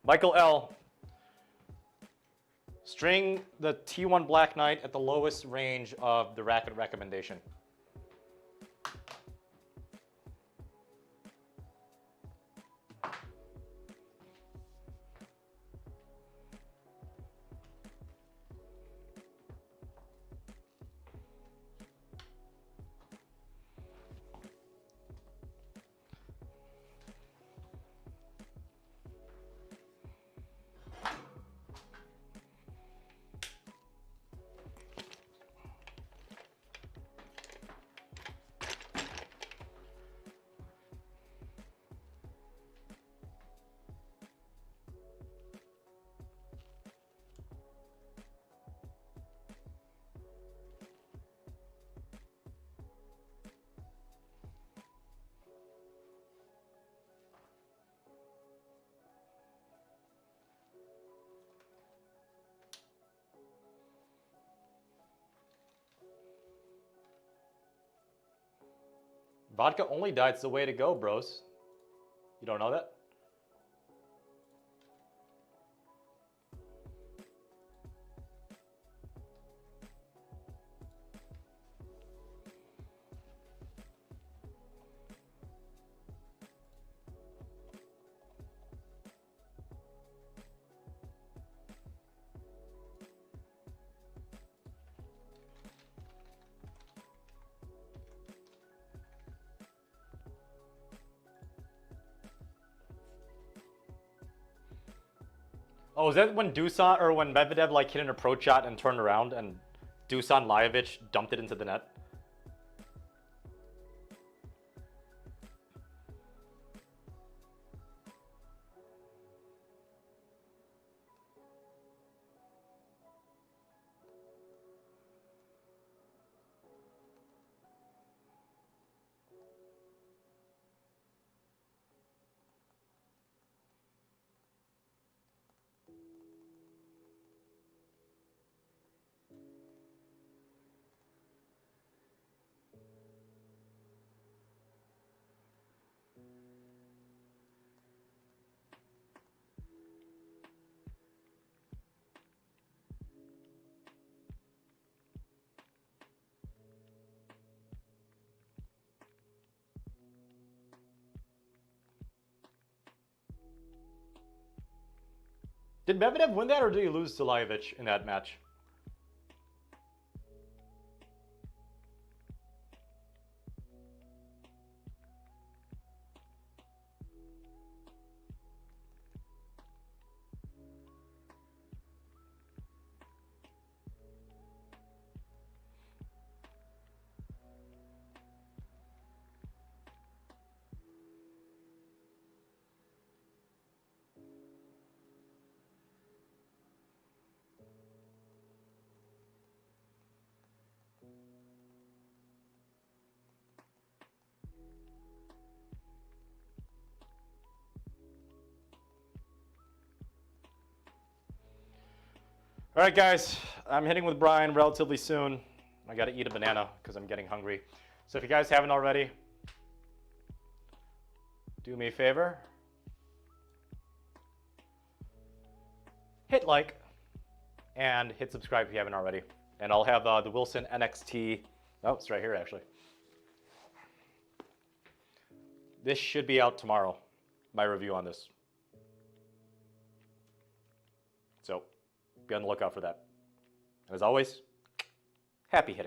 Michael L. String the T1 Black Knight at the lowest range of the racket recommendation. Vodka only diet's the way to go, bros. You don't know that? Oh, is that when Dusan or when Medvedev like hit an approach shot and turned around and Dusan Lajovic dumped it into the net? Did Medvedev win that or did he lose to Lajovic in that match? All right, guys, I'm hitting with Brian relatively soon. I got to eat a banana because I'm getting hungry. So if you guys haven't already, do me a favor. Hit like and hit subscribe if you haven't already. And I'll have the Wilson NXT. Oh, it's right here, actually. This should be out tomorrow, my review on this. So be on the lookout for that. And as always, happy hitting.